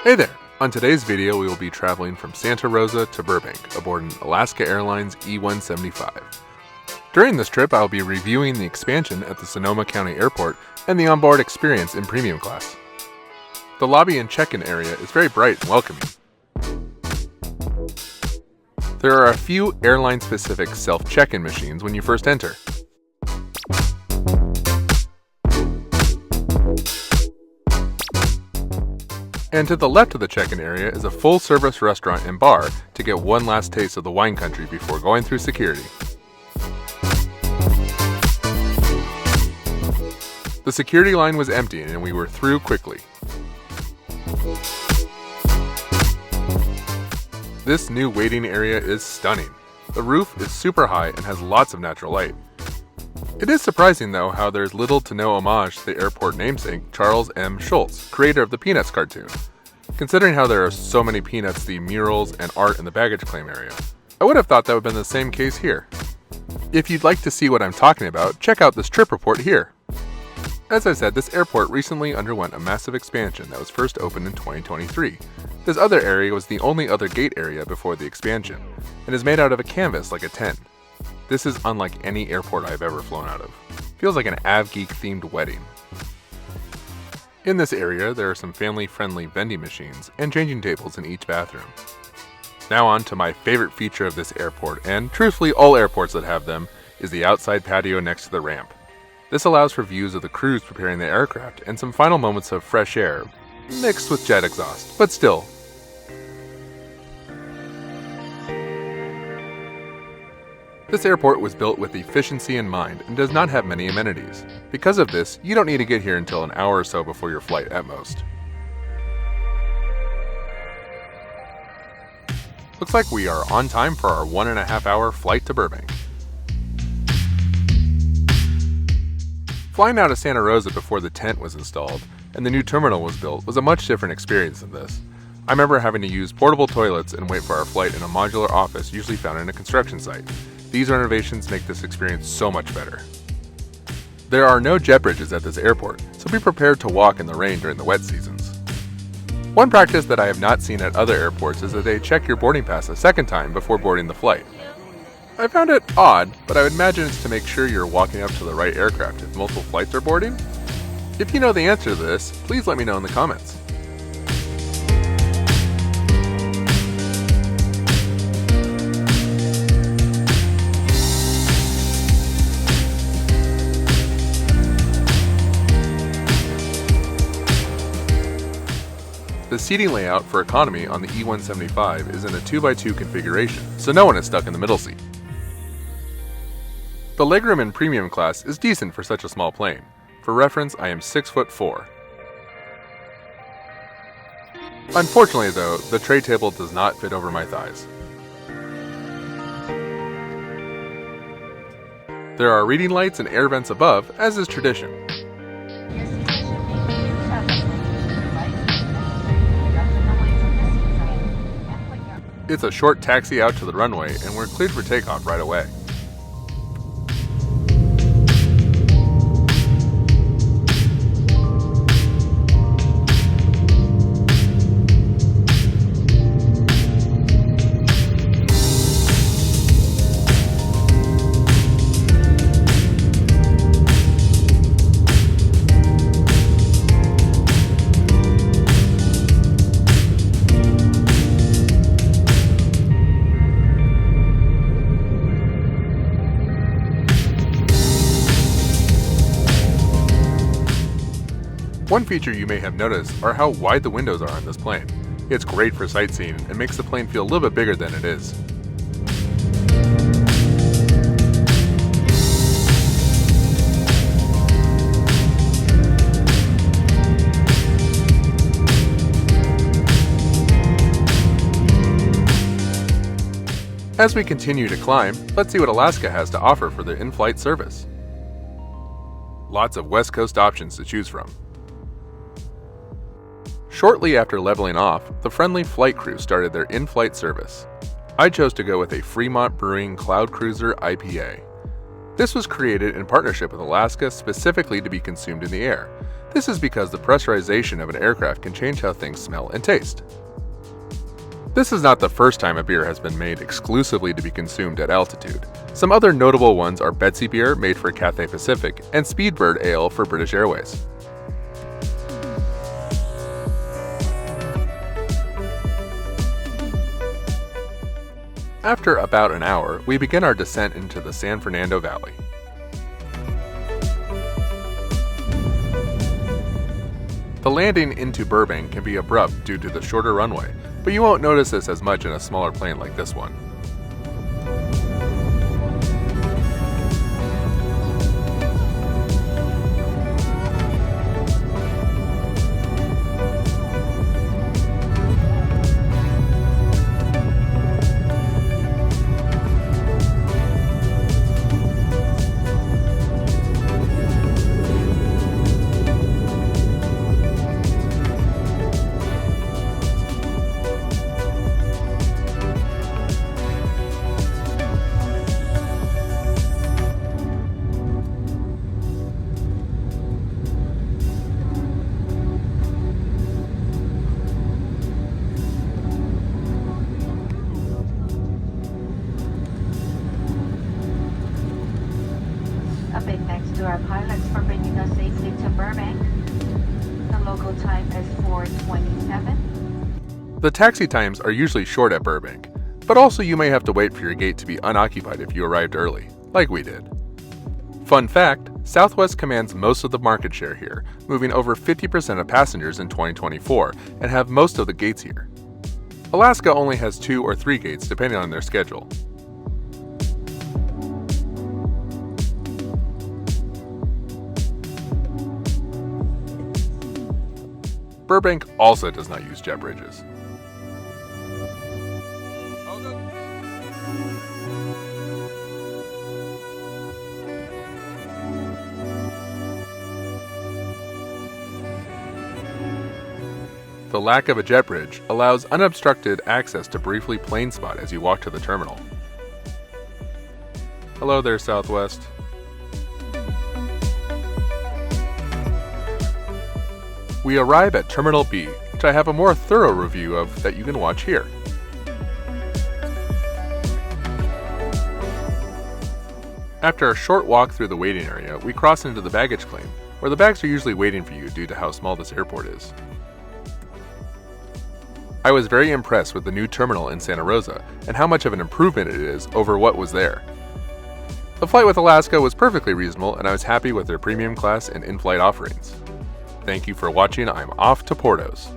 Hey there! On today's video, we will be traveling from Santa Rosa to Burbank aboard an Alaska Airlines E-175. During this trip, I will be reviewing the expansion at the Sonoma County Airport and the onboard experience in premium class. The lobby and check-in area is very bright and welcoming. There are a few airline-specific self-check-in machines when you first enter. And to the left of the check-in area is a full-service restaurant and bar to get one last taste of the wine country before going through security. The security line was empty and we were through quickly. This new waiting area is stunning. The roof is super high and has lots of natural light. It is surprising, though, how there's little to no homage to the airport namesake, Charles M. Schulz, creator of the Peanuts cartoon. Considering how there are so many Peanuts-themed murals and art in the baggage claim area, I would have thought that would have been the same case here. If you'd like to see what I'm talking about, check out this trip report here. As I said, this airport recently underwent a massive expansion that was first opened in 2023. This other area was the only other gate area before the expansion, and is made out of a canvas like a tent. This is unlike any airport I've ever flown out of. Feels like an AvGeek themed wedding. In this area, there are some family-friendly vending machines and changing tables in each bathroom. Now on to my favorite feature of this airport, and truthfully all airports that have them, is the outside patio next to the ramp. This allows for views of the crews preparing the aircraft and some final moments of fresh air, mixed with jet exhaust, but still. This airport was built with efficiency in mind and does not have many amenities. Because of this, you don't need to get here until an hour or so before your flight at most. Looks like we are on time for our 1.5-hour flight to Burbank. Flying out of Santa Rosa before the tent was installed and the new terminal was built was a much different experience than this. I remember having to use portable toilets and wait for our flight in a modular office usually found in a construction site. These renovations make this experience so much better. There are no jet bridges at this airport, so be prepared to walk in the rain during the wet seasons. One practice that I have not seen at other airports is that they check your boarding pass a second time before boarding the flight. I found it odd, but I would imagine it's to make sure you're walking up to the right aircraft if multiple flights are boarding. If you know the answer to this, please let me know in the comments. The seating layout for economy on the E-175 is in a 2x2 configuration, so no one is stuck in the middle seat. The legroom in premium class is decent for such a small plane. For reference, I am 6'4". Unfortunately though, the tray table does not fit over my thighs. There are reading lights and air vents above, as is tradition. It's a short taxi out to the runway and we're cleared for takeoff right away. One feature you may have noticed are how wide the windows are on this plane. It's great for sightseeing and makes the plane feel a little bit bigger than it is. As we continue to climb, let's see what Alaska has to offer for their in-flight service. Lots of West Coast options to choose from. Shortly after leveling off, the friendly flight crew started their in-flight service. I chose to go with a Fremont Brewing Cloud Cruiser IPA. This was created in partnership with Alaska specifically to be consumed in the air. This is because the pressurization of an aircraft can change how things smell and taste. This is not the first time a beer has been made exclusively to be consumed at altitude. Some other notable ones are Betsy beer made for Cathay Pacific and Speedbird Ale for British Airways. After about an hour, we begin our descent into the San Fernando Valley. The landing into Burbank can be abrupt due to the shorter runway, but you won't notice this as much in a smaller plane like this one. A big thanks to our pilots for bringing us safely to Burbank. The local time is 4:27. The taxi times are usually short at Burbank, but also you may have to wait for your gate to be unoccupied if you arrived early, like we did. Fun fact, Southwest commands most of the market share here, moving over 50% of passengers in 2024 and have most of the gates here. Alaska only has 2 or 3 gates depending on their schedule. Burbank also does not use jet bridges. The lack of a jet bridge allows unobstructed access to briefly plane spot as you walk to the terminal. Hello there, Southwest. We arrive at Terminal B, which I have a more thorough review of that you can watch here. After a short walk through the waiting area, we cross into the baggage claim, where the bags are usually waiting for you due to how small this airport is. I was very impressed with the new terminal in Santa Rosa and how much of an improvement it is over what was there. The flight with Alaska was perfectly reasonable and I was happy with their premium class and in-flight offerings. Thank you for watching. I'm off to Portos.